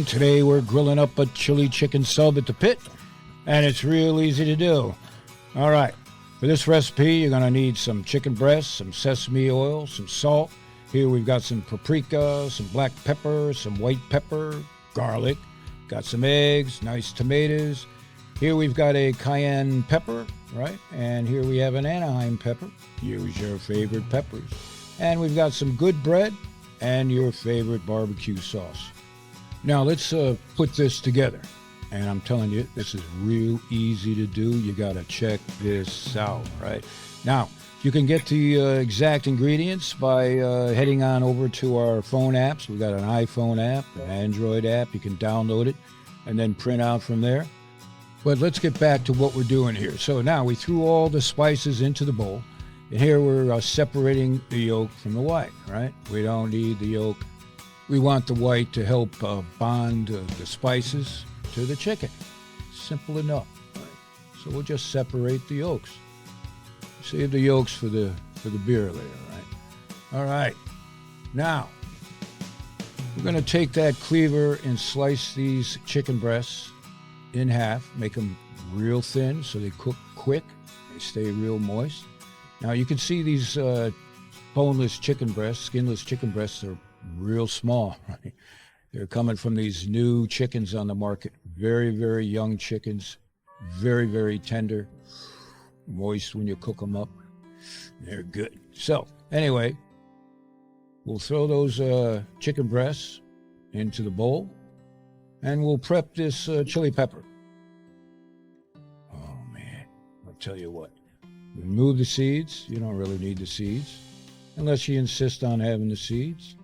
everyone. Today we're grilling up a chili chicken sub at the pit, and it's real easy to do. All right, for this recipe, you're going to need some chicken breast, some sesame oil, some salt. Here we've got some paprika, some black pepper, some white pepper, garlic. Got some eggs, nice tomatoes. Here we've got a cayenne pepper, right? And here we have an Anaheim pepper. Use your favorite peppers. And we've got some good bread and your favorite barbecue sauce. Now let's put this together. And I'm telling you, this is real easy to do. You got to check this out, right? Now, you can get the exact ingredients by heading on over to our phone apps. We've got an iPhone app, an Android app. You can download it and then print out from there. But let's get back to what we're doing here. So now we threw all the spices into the bowl. And here we're separating the yolk from the white, right? We don't need the yolk. We want the white to help bond the spices to the chicken. Simple enough, right? So we'll just separate the yolks. Save the yolks for the beer later, right? All right. Now, we're going to take that cleaver and slice these chicken breasts in half. Make them real thin so they cook quick. They stay real moist. Now, you can see these boneless chicken breasts, skinless chicken breasts are real small, right? They're coming from these new chickens on the market. Very, very young chickens. Very, very tender. Moist when you cook them up. They're good. So, anyway, we'll throw those chicken breasts into the bowl, and we'll prep this chili pepper. Oh, man. I'll tell you what. Remove the seeds. You don't really need the seeds, unless you insist on having the seeds.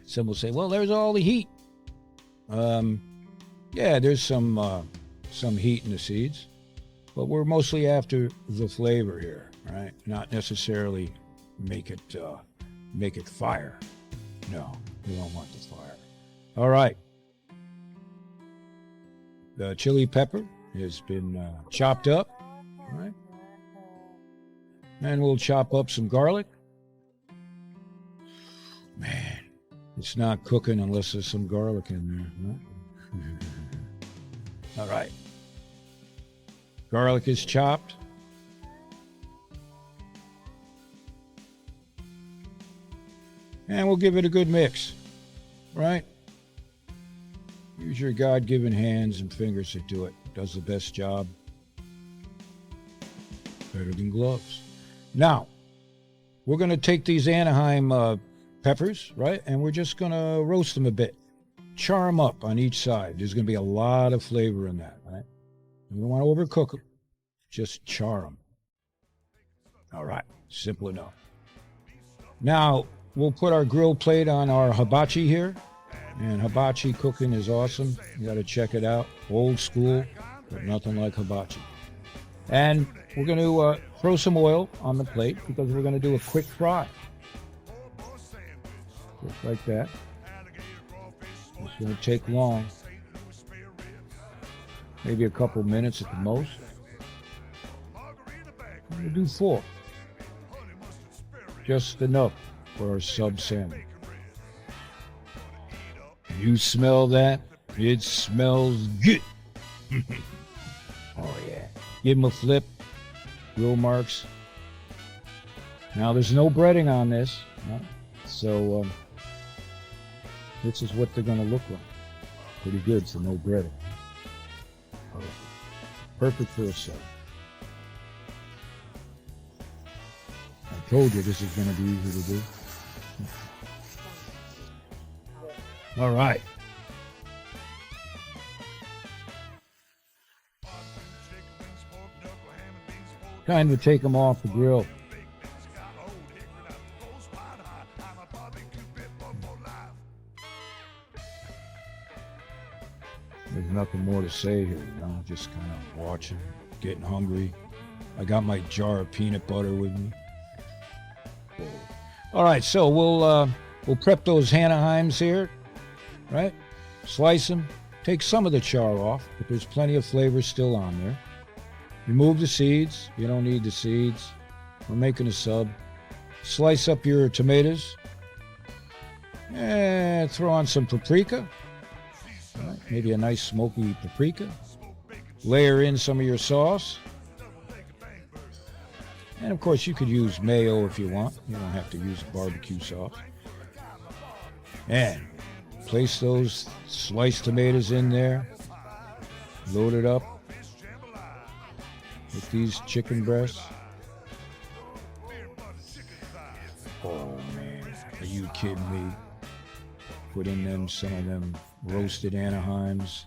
Some will say, well, there's all the heat. Yeah, there's some heat in the seeds. But we're mostly after the flavor here, right? Not necessarily make it fire. No, we don't want the fire. All right. The chili pepper has been chopped up, right? And we'll chop up some garlic. Man, it's not cooking unless there's some garlic in there, right? All right. Garlic is chopped. And we'll give it a good mix, right? Use your God-given hands and fingers to do it. Does the best job. Better than gloves. Now, we're going to take these Anaheim peppers, right? And we're just going to roast them a bit. Char them up on each side. There's going to be a lot of flavor in that, right? You don't want to overcook them. Just char them. All right. Simple enough. Now, we'll put our grill plate on our hibachi here. And hibachi cooking is awesome. You got to check it out. Old school, but nothing like hibachi. And we're going to throw some oil on the plate because we're going to do a quick fry. Just like that. It's going to take long. Maybe a couple minutes at the most. We'll do 4. Just enough for our sub salmon. You smell that? It smells good. Oh yeah. Give them a flip. Grill marks. Now there's no breading on this. No? So this is what they're going to look like. Pretty good, so no breading. Perfect for a sub. I told you this is going to be easy to do. All right. Time to take them off the grill. There's nothing more to say here, you know, just kind of watching, getting hungry. I got my jar of peanut butter with me. All right, so we'll prep those Anaheims here, right? Slice them, take some of the char off, but there's plenty of flavor still on there. Remove the seeds. You don't need the seeds. We're making a sub. Slice up your tomatoes. And throw on some paprika. maybe a nice smoky paprika. Layer in some of your sauce. And of course, you could use mayo if you want. You don't have to use barbecue sauce. And place those sliced tomatoes in there. Load it up with these chicken breasts. Oh man, are you kidding me? Put in some of them roasted Anaheims.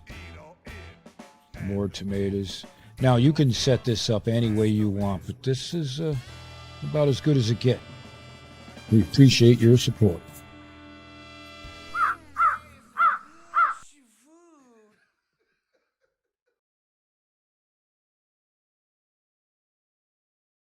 More tomatoes. Now you can set this up any way you want, but this is about as good as it gets. We appreciate your support.